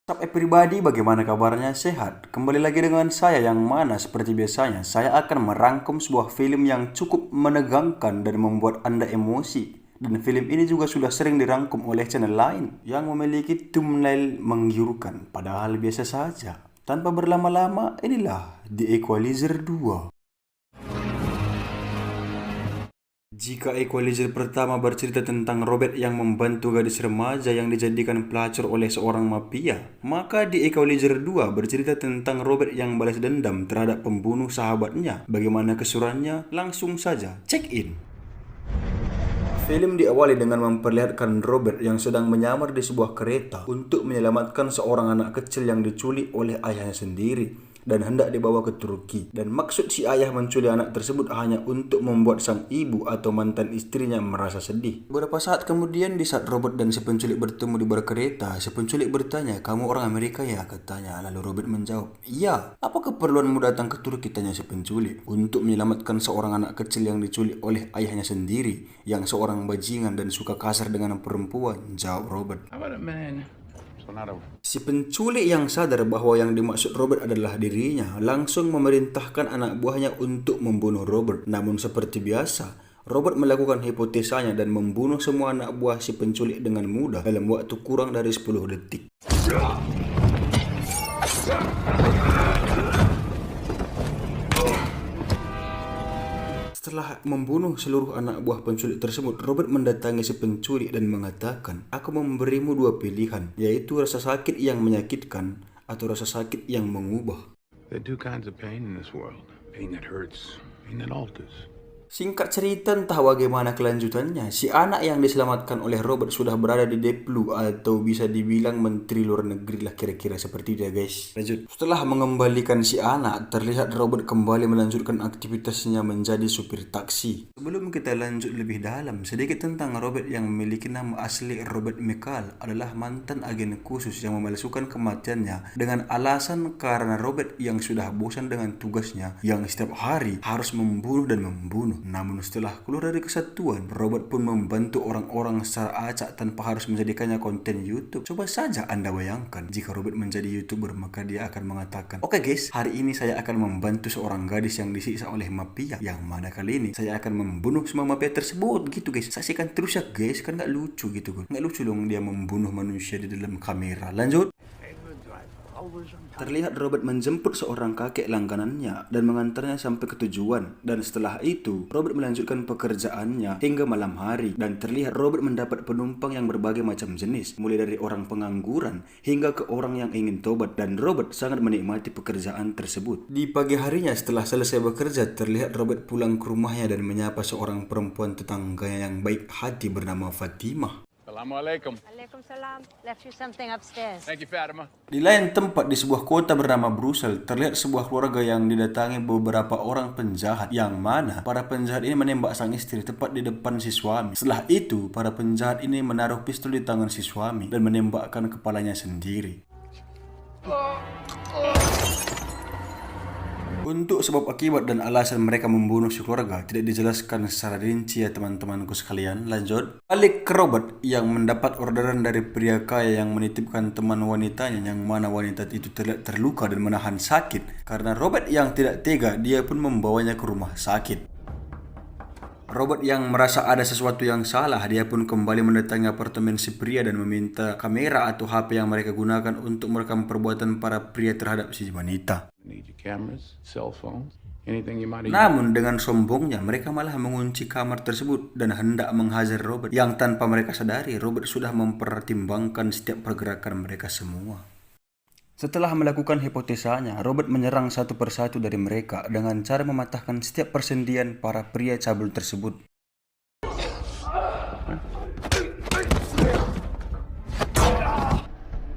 Sup everybody, bagaimana kabarnya? Sehat? Kembali lagi dengan saya yang mana seperti biasanya saya akan merangkum sebuah film yang cukup menegangkan dan membuat Anda emosi. Dan film ini juga sudah sering dirangkum oleh channel lain yang memiliki thumbnail menggiurkan, padahal biasa saja. Tanpa berlama-lama, inilah The Equalizer 2. Jika Equalizer pertama bercerita tentang Robert yang membantu gadis remaja yang dijadikan pelacur oleh seorang mafia, maka di Equalizer 2 bercerita tentang Robert yang balas dendam terhadap pembunuh sahabatnya. Bagaimana kesurannya? Langsung saja check in. Film diawali dengan memperlihatkan Robert yang sedang menyamar di sebuah kereta untuk menyelamatkan seorang anak kecil yang diculik oleh ayahnya sendiri dan hendak dibawa ke Turki. Dan maksud si ayah menculik anak tersebut hanya untuk membuat sang ibu atau mantan istrinya merasa sedih. Beberapa saat kemudian, di saat Robert dan si penculik bertemu di bar kereta, si penculik bertanya, "Kamu orang Amerika ya?" katanya. Lalu Robert menjawab, "Iya." "Apa keperluanmu datang ke Turki?" tanya si penculik. "Untuk menyelamatkan seorang anak kecil yang diculik oleh ayahnya sendiri, yang seorang bajingan dan suka kasar dengan perempuan," jawab Robert. Si penculik yang sadar bahwa yang dimaksud Robert adalah dirinya langsung memerintahkan anak buahnya untuk membunuh Robert. Namun seperti biasa, Robert melakukan hipotesanya dan membunuh semua anak buah si penculik dengan mudah dalam waktu kurang dari 10 detik. Setelah membunuh seluruh anak buah penculik tersebut, Robert mendatangi si penculik dan mengatakan, "Aku memberimu dua pilihan, yaitu rasa sakit yang menyakitkan atau rasa sakit yang mengubah." There are two kinds of pain in this world. Pain that hurts, pain that alters. Singkat cerita, entah bagaimana kelanjutannya, si anak yang diselamatkan oleh Robert sudah berada di Deplu, atau bisa dibilang menteri luar negeri lah kira-kira seperti itu ya guys. Lanjut. Setelah mengembalikan si anak, terlihat Robert kembali melanjutkan aktivitasnya menjadi supir taksi. Sebelum kita lanjut lebih dalam, sedikit tentang Robert yang memiliki nama asli Robert McCall adalah mantan agen khusus yang memalsukan kematiannya dengan alasan karena Robert yang sudah bosan dengan tugasnya yang setiap hari harus membunuh dan membunuh. Namun setelah keluar dari kesatuan, Robert pun membantu orang-orang secara acak tanpa harus menjadikannya konten YouTube. Coba saja Anda bayangkan, jika Robert menjadi YouTuber, maka dia akan mengatakan, "Oke guys, hari ini saya akan membantu seorang gadis yang disiksa oleh mafia, yang mana kali ini saya akan membunuh semua mafia tersebut." Gitu guys, saksikan terus ya guys, kan gak lucu gitu kan. Gak lucu dong dia membunuh manusia di dalam kamera. Lanjut. Terlihat Robert menjemput seorang kakek langganannya dan mengantarnya sampai ke tujuan. Dan setelah itu, Robert melanjutkan pekerjaannya hingga malam hari. Dan terlihat Robert mendapat penumpang yang berbagai macam jenis, mulai dari orang pengangguran hingga ke orang yang ingin tobat. Dan Robert sangat menikmati pekerjaan tersebut. Di pagi harinya setelah selesai bekerja, terlihat Robert pulang ke rumahnya dan menyapa seorang perempuan tetangganya yang baik hati bernama Fatimah. Assalamualaikum. Waalaikumsalam. Left you something upstairs. Thank you, Fatima. Di lain tempat di sebuah kota bernama Brussels, terlihat sebuah keluarga yang didatangi beberapa orang penjahat, yang mana para penjahat ini menembak sang istri tepat di depan si suami. Setelah itu, para penjahat ini menaruh pistol di tangan si suami dan menembakkan kepalanya sendiri. Untuk sebab akibat dan alasan mereka membunuh si keluarga tidak dijelaskan secara rinci ya teman-temanku sekalian. Lanjut. Balik ke Robert yang mendapat orderan dari pria kaya yang menitipkan teman wanitanya, yang mana wanita itu terlihat terluka dan menahan sakit. Karena Robert yang tidak tega, dia pun membawanya ke rumah sakit. Robert yang merasa ada sesuatu yang salah, dia pun kembali mendatangi apartemen si pria dan meminta kamera atau HP yang mereka gunakan untuk merekam perbuatan para pria terhadap si wanita. Need your cameras, cell phones, anything you might have. Namun dengan sombongnya mereka malah mengunci kamar tersebut dan hendak menghajar Robert, yang tanpa mereka sadari Robert sudah mempertimbangkan setiap pergerakan mereka semua. Setelah melakukan hipotesanya, Robert menyerang satu persatu dari mereka dengan cara mematahkan setiap persendian para pria cabul tersebut.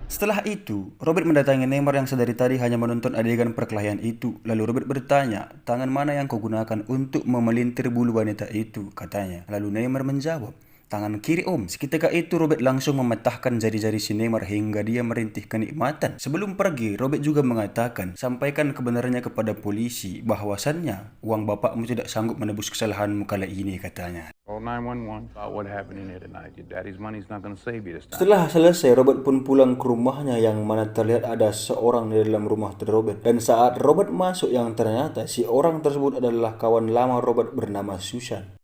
Setelah itu, Robert mendatangi Neymar yang sedari tadi hanya menonton adegan perkelahian itu. Lalu Robert bertanya, "Tangan mana yang kau gunakan untuk memelintir bulu wanita itu?" katanya. Lalu Neymar menjawab, Tangan kiri om. Seketika itu Robert langsung mematahkan jari-jari si Neymar hingga dia merintih kenikmatan. Sebelum pergi, Robert juga mengatakan, sampaikan kebenarannya kepada polisi bahwasannya uang bapakmu tidak sanggup menebus kesalahanmu kali ini, katanya. Call 911 about what happened in here tonight. Your daddy's money's not gonna save you this time. Setelah selesai, Robert pun pulang ke rumahnya yang mana terlihat ada seorang di dalam rumah Robert. Dan saat Robert masuk, yang ternyata si orang tersebut adalah kawan lama Robert bernama Susan.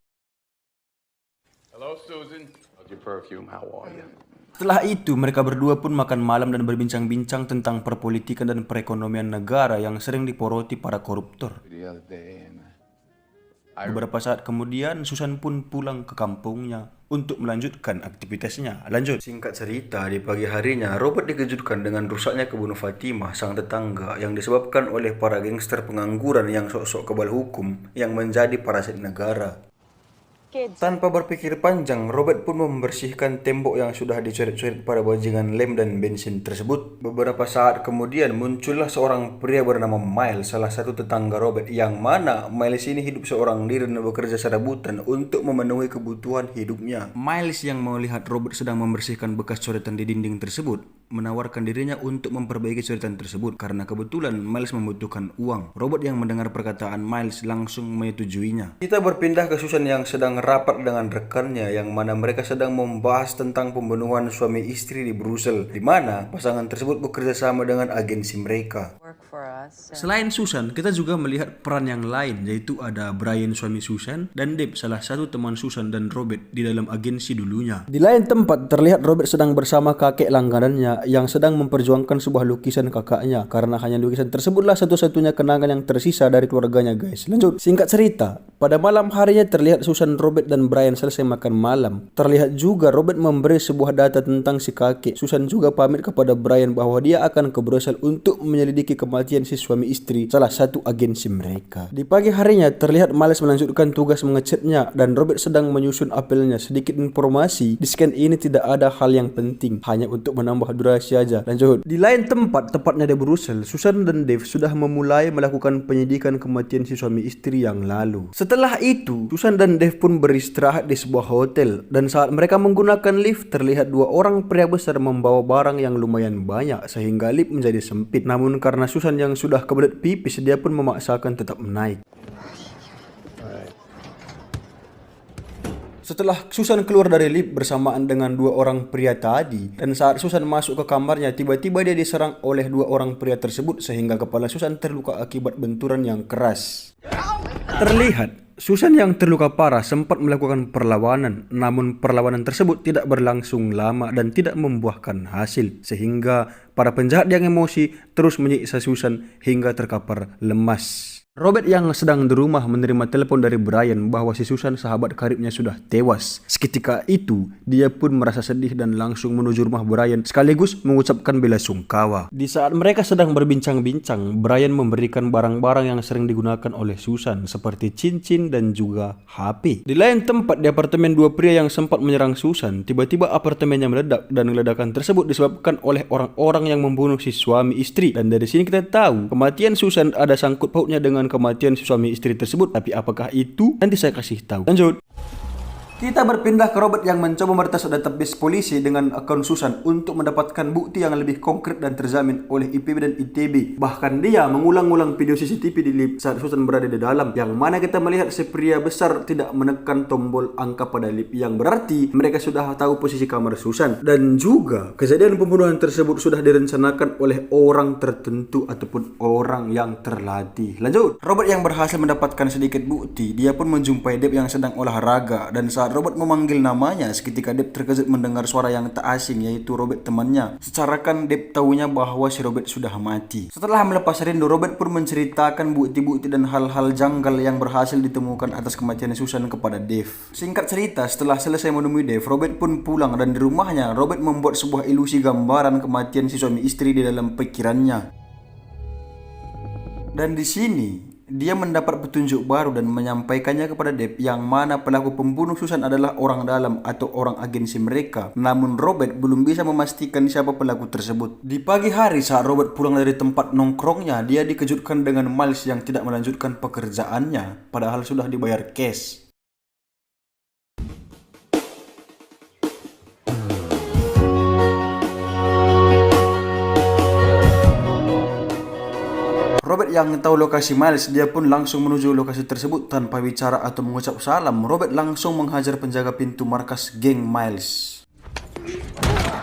Hello, Susan. How's your perfume? How are you? Setelah itu, mereka berdua pun makan malam dan berbincang-bincang tentang perpolitikan dan perekonomian negara yang sering diporoti para koruptor. The other day, and Beberapa saat kemudian, Susan pun pulang ke kampungnya untuk melanjutkan aktivitasnya. Lanjut. Singkat cerita, di pagi harinya, Robert dikejutkan dengan rusaknya kebun Fatimah, sang tetangga, yang disebabkan oleh para gangster pengangguran yang sok-sok kebal hukum yang menjadi parasit negara. Tanpa berpikir panjang, Robert pun membersihkan tembok yang sudah dicoret-coret para bajingan lem dan bensin tersebut. Beberapa saat kemudian muncullah seorang pria bernama Miles, salah satu tetangga Robert, yang mana Miles ini hidup seorang diri dan bekerja serabutan untuk memenuhi kebutuhan hidupnya. Miles yang melihat Robert sedang membersihkan bekas coretan di dinding tersebut, menawarkan dirinya untuk memperbaiki coretan tersebut karena kebetulan Miles membutuhkan uang. Robert yang mendengar perkataan Miles langsung menyetujuinya. Kita berpindah ke Susan yang sedang rapat dengan rekannya, yang mana mereka sedang membahas tentang pembunuhan suami istri di Brussels, di mana pasangan tersebut bekerja sama dengan agensi mereka. Selain Susan, kita juga melihat peran yang lain, yaitu ada Brian suami Susan dan Deb, salah satu teman Susan dan Robert di dalam agensi dulunya. Di lain tempat terlihat Robert sedang bersama kakek langganannya yang sedang memperjuangkan sebuah lukisan kakaknya, karena hanya lukisan tersebutlah satu-satunya kenangan yang tersisa dari keluarganya, guys. Lanjut. Singkat cerita, pada malam harinya terlihat Susan, Robert dan Brian selesai makan malam. Terlihat juga Robert memberi sebuah data tentang si kakek. Susan juga pamit kepada Brian bahwa dia akan ke Brussels untuk menyelidiki kematian si suami istri salah satu agensi mereka. Di pagi harinya terlihat Miles melanjutkan tugas mengecatnya dan Robert sedang menyusun apelnya. Sedikit informasi, di scan ini tidak ada hal yang penting, hanya untuk menambah durasi aja. Lanjut. Di lain tempat, tepatnya di Brussels, Susan dan Dave sudah memulai melakukan penyidikan kematian si suami istri yang lalu. Setelah itu, Susan dan Dave pun beristirahat di sebuah hotel, dan saat mereka menggunakan lift terlihat dua orang pria besar membawa barang yang lumayan banyak sehingga lift menjadi sempit. Namun karena Susan yang sudah kebelet pipis, dia pun memaksakan tetap menaik. Setelah Susan keluar dari lift bersamaan dengan dua orang pria tadi, dan saat Susan masuk ke kamarnya, tiba-tiba dia diserang oleh dua orang pria tersebut sehingga kepala Susan terluka akibat benturan yang keras. Terlihat Susan yang terluka parah sempat melakukan perlawanan, namun perlawanan tersebut tidak berlangsung lama dan tidak membuahkan hasil, sehingga para penjahat yang emosi terus menyiksa Susan hingga terkapar lemas. Robert yang sedang di rumah menerima telepon dari Brian bahwa si Susan, sahabat karibnya, sudah tewas. Seketika itu, dia pun merasa sedih dan langsung menuju rumah Brian sekaligus mengucapkan bela sungkawa. Di saat mereka sedang berbincang-bincang, Brian memberikan barang-barang yang sering digunakan oleh Susan seperti cincin dan juga HP. Di lain tempat, di apartemen dua pria yang sempat menyerang Susan, tiba-tiba apartemennya meledak dan ledakan tersebut disebabkan oleh orang-orang yang membunuh si suami istri. Dan dari sini kita tahu kematian Susan ada sangkut pautnya dengan kematian suami istri tersebut. Tapi apakah itu? Nanti saya kasih tahu. Lanjut. Kita berpindah ke Robert yang mencoba meretas database polisi dengan akun Susan untuk mendapatkan bukti yang lebih konkret dan terjamin oleh IPB dan ITB. Bahkan dia mengulang-ulang video CCTV di lift saat Susan berada di dalam, yang mana kita melihat si pria besar tidak menekan tombol angka pada lift, yang berarti mereka sudah tahu posisi kamar Susan. Dan juga kejadian pembunuhan tersebut sudah direncanakan oleh orang tertentu ataupun orang yang terlatih. Lanjut. Robert yang berhasil mendapatkan sedikit bukti, dia pun menjumpai Deb yang sedang olahraga, dan saat Robert memanggil namanya, seketika Deb terkejut mendengar suara yang tak asing, yaitu Robert temannya. Secara kan Deb tahunya bahwa si Robert sudah mati. Setelah melepas rindu, Robert pun menceritakan bukti-bukti dan hal-hal janggal yang berhasil ditemukan atas kematian Susan kepada Dave. Singkat cerita, setelah selesai menemui Dave, Robert pun pulang, dan di rumahnya Robert membuat sebuah ilusi gambaran kematian si suami istri di dalam pikirannya. Dan di sini dia mendapat petunjuk baru dan menyampaikannya kepada Deb, yang mana pelaku pembunuh Susan adalah orang dalam atau orang agensi mereka. Namun Robert belum bisa memastikan siapa pelaku tersebut. Di pagi hari saat Robert pulang dari tempat nongkrongnya, dia dikejutkan dengan Miles yang tidak melanjutkan pekerjaannya padahal sudah dibayar cash. Robert yang tahu lokasi Miles, dia pun langsung menuju lokasi tersebut tanpa bicara atau mengucap salam. Robert langsung menghajar penjaga pintu markas geng Miles.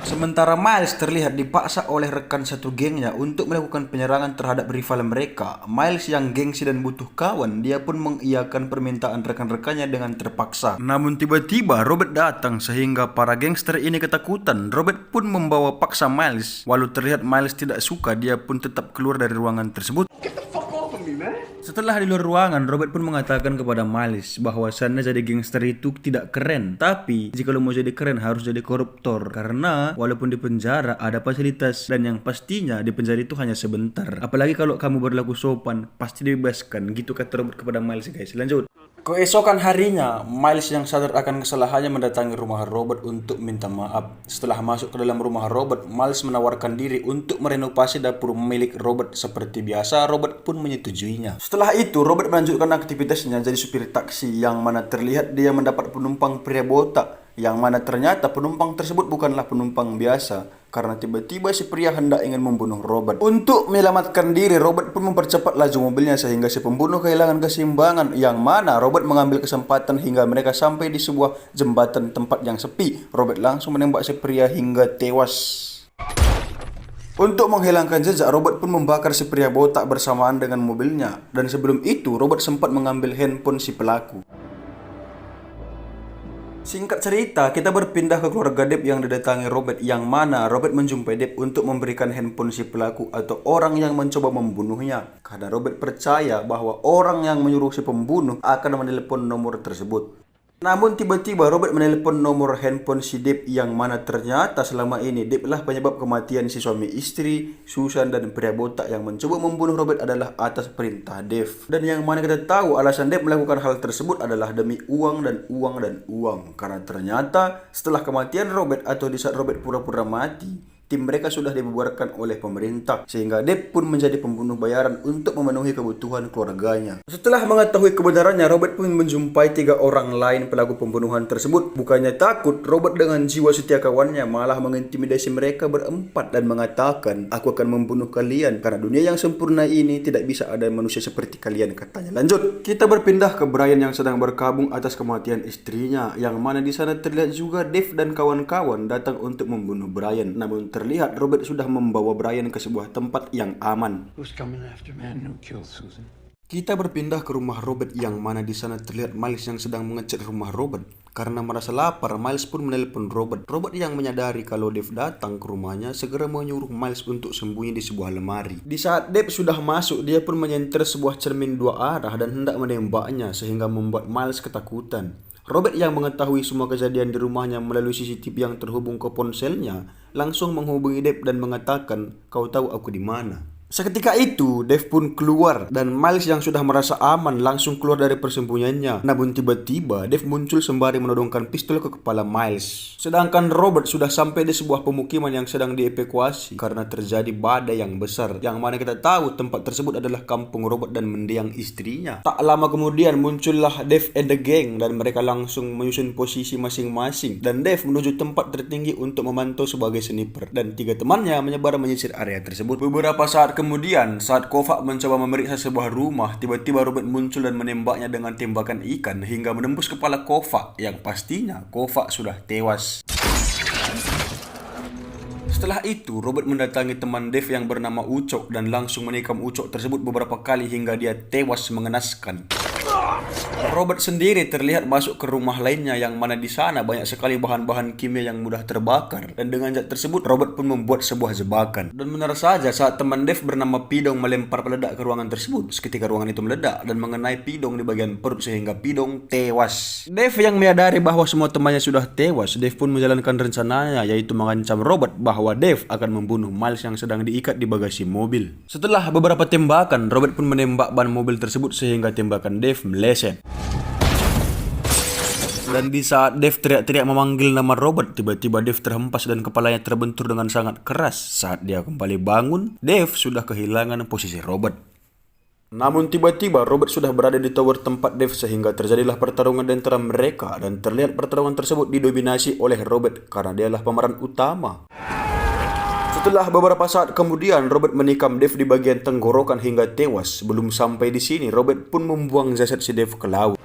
Sementara Miles terlihat dipaksa oleh rekan satu gengnya untuk melakukan penyerangan terhadap rival mereka. Miles yang gengsi dan butuh kawan, dia pun mengiyakan permintaan rekan-rekannya dengan terpaksa. Namun tiba-tiba Robert datang sehingga para gangster ini ketakutan. Robert pun membawa paksa Miles. Walau terlihat Miles tidak suka, dia pun tetap keluar dari ruangan tersebut. Setelah di luar ruangan, Robert pun mengatakan kepada Miles bahwasannya jadi gangster itu tidak keren. Tapi jika lo mau jadi keren harus jadi koruptor. Karena walaupun di penjara ada fasilitas, dan yang pastinya di penjara itu hanya sebentar. Apalagi kalau kamu berlaku sopan, pasti dibebaskan. Gitu kata Robert kepada Miles, guys. Lanjut. Keesokan harinya, Miles yang sadar akan kesalahannya mendatangi rumah Robert untuk minta maaf. Setelah masuk ke dalam rumah Robert, Miles menawarkan diri untuk merenovasi dapur milik Robert. Seperti biasa, Robert pun menyetujuinya. Setelah itu, Robert melanjutkan aktivitasnya jadi supir taksi, yang mana terlihat dia mendapat penumpang pria botak, yang mana ternyata penumpang tersebut bukanlah penumpang biasa. Karena tiba-tiba si pria hendak ingin membunuh Robert. Untuk menyelamatkan diri, Robert pun mempercepat laju mobilnya sehingga si pembunuh kehilangan keseimbangan, yang mana Robert mengambil kesempatan hingga mereka sampai di sebuah jembatan tempat yang sepi. Robert langsung menembak si pria hingga tewas. Untuk menghilangkan jejak, Robert pun membakar si pria botak bersamaan dengan mobilnya. Dan sebelum itu, Robert sempat mengambil handphone si pelaku. Singkat cerita, kita berpindah ke keluarga Deb yang didatangi Robert, yang mana Robert menjumpai Deb untuk memberikan handphone si pelaku atau orang yang mencoba membunuhnya. Karena Robert percaya bahwa orang yang menyuruh si pembunuh akan menelpon nomor tersebut. Namun tiba-tiba Robert menelpon nomor handphone si Deb, yang mana ternyata selama ini Deb lah penyebab kematian si suami istri, Susan dan pria botak yang mencoba membunuh Robert adalah atas perintah Dave. Dan yang mana kita tahu alasan Deb melakukan hal tersebut adalah demi uang dan uang dan uang. Karena ternyata setelah kematian Robert atau di saat Robert pura-pura mati, tim mereka sudah dibubarkan oleh pemerintah, sehingga Deb pun menjadi pembunuh bayaran untuk memenuhi kebutuhan keluarganya. Setelah mengetahui kebenarannya, Robert pun menjumpai 3 orang lain pelaku pembunuhan tersebut. Bukannya takut, Robert dengan jiwa setia kawannya malah mengintimidasi mereka berempat dan mengatakan, "Aku akan membunuh kalian karena dunia yang sempurna ini tidak bisa ada manusia seperti kalian," katanya. Lanjut, kita berpindah ke Brian yang sedang berkabung atas kematian istrinya, yang mana di sana terlihat juga Dave dan kawan-kawan datang untuk membunuh Brian. Namun terlihat Robert sudah membawa Brian ke sebuah tempat yang aman. Who's coming after man who killed Susan? Kita berpindah ke rumah Robert, yang mana di sana terlihat Miles yang sedang mengecat rumah Robert. Karena merasa lapar, Miles pun menelpon Robert. Robert yang menyadari kalau Dave datang ke rumahnya segera menyuruh Miles untuk sembunyi di sebuah lemari. Di saat Dave sudah masuk, dia pun menyentir sebuah cermin 2 arah dan hendak menembaknya sehingga membuat Miles ketakutan. Robert yang mengetahui semua kejadian di rumahnya melalui CCTV yang terhubung ke ponselnya, langsung menghubungi Dave dan mengatakan, "Kau tahu aku di mana?" Seketika itu, Dave pun keluar dan Miles yang sudah merasa aman langsung keluar dari persembunyiannya. Namun tiba-tiba Dave muncul sembari menodongkan pistol ke kepala Miles. Sedangkan Robert sudah sampai di sebuah pemukiman yang sedang dievakuasi karena terjadi badai yang besar, yang mana kita tahu tempat tersebut adalah kampung Robert dan mendiang istrinya. Tak lama kemudian muncullah Dave and the gang dan mereka langsung menyusun posisi masing-masing, dan Dave menuju tempat tertinggi untuk memantau sebagai sniper, dan 3 temannya menyebar menyisir area tersebut. Beberapa saat kemudian, saat Kovac mencoba memeriksa sebuah rumah, tiba-tiba Robert muncul dan menembaknya dengan tembakan ikan hingga menembus kepala Kovac, yang pastinya Kovac sudah tewas. Setelah itu, Robert mendatangi teman Dave yang bernama Ucok dan langsung menikam Ucok tersebut beberapa kali hingga dia tewas mengenaskan. Robert sendiri terlihat masuk ke rumah lainnya, yang mana di sana banyak sekali bahan-bahan kimia yang mudah terbakar, dan dengan zat tersebut Robert pun membuat sebuah jebakan. Dan benar saja, saat teman Dave bernama Pidong melempar peledak ke ruangan tersebut, seketika ruangan itu meledak dan mengenai Pidong di bagian perut sehingga Pidong tewas. Dave yang menyadari bahwa semua temannya sudah tewas, Dave pun menjalankan rencananya, yaitu mengancam Robert bahwa Dave akan membunuh Miles yang sedang diikat di bagasi mobil. Setelah beberapa tembakan, Robert pun menembak ban mobil tersebut sehingga tembakan Dave meleset. Dan di saat Dave teriak-teriak memanggil nama Robert, tiba-tiba Dave terhempas dan kepalanya terbentur dengan sangat keras. Saat dia kembali bangun, Dave sudah kehilangan posisi Robert. Namun tiba-tiba Robert sudah berada di tower tempat Dave sehingga terjadilah pertarungan di antara mereka, dan terlihat pertarungan tersebut didominasi oleh Robert karena dialah pemeran utama. Setelah beberapa saat kemudian, Robert menikam Dave di bagian tenggorokan hingga tewas. Belum sampai di sini, Robert pun membuang jasad si Dave ke laut.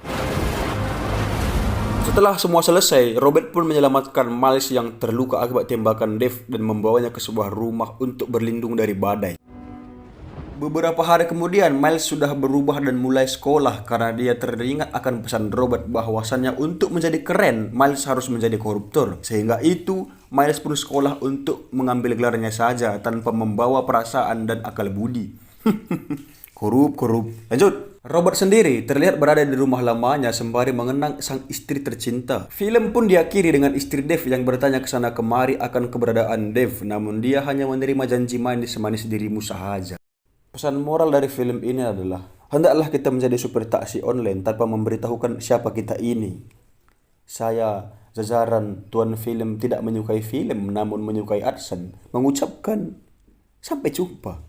Setelah semua selesai, Robert pun menyelamatkan Miles yang terluka akibat tembakan Dave dan membawanya ke sebuah rumah untuk berlindung dari badai. Beberapa hari kemudian, Miles sudah berubah dan mulai sekolah karena dia teringat akan pesan Robert bahwasannya untuk menjadi keren, Miles harus menjadi koruptor. Sehingga itu, Miles pun sekolah untuk mengambil gelarnya saja tanpa membawa perasaan dan akal budi. Korup. Lanjut. Robert sendiri terlihat berada di rumah lamanya sembari mengenang sang istri tercinta. Film pun diakhiri dengan istri Dave yang bertanya ke sana kemari akan keberadaan Dave, namun dia hanya menerima janji manis semanis dirimu sahaja. Pesan moral dari film ini adalah, hendaklah kita menjadi supir taksi online tanpa memberitahukan siapa kita ini. Saya, jajaran tuan film tidak menyukai film namun menyukai Adsen, mengucapkan sampai jumpa.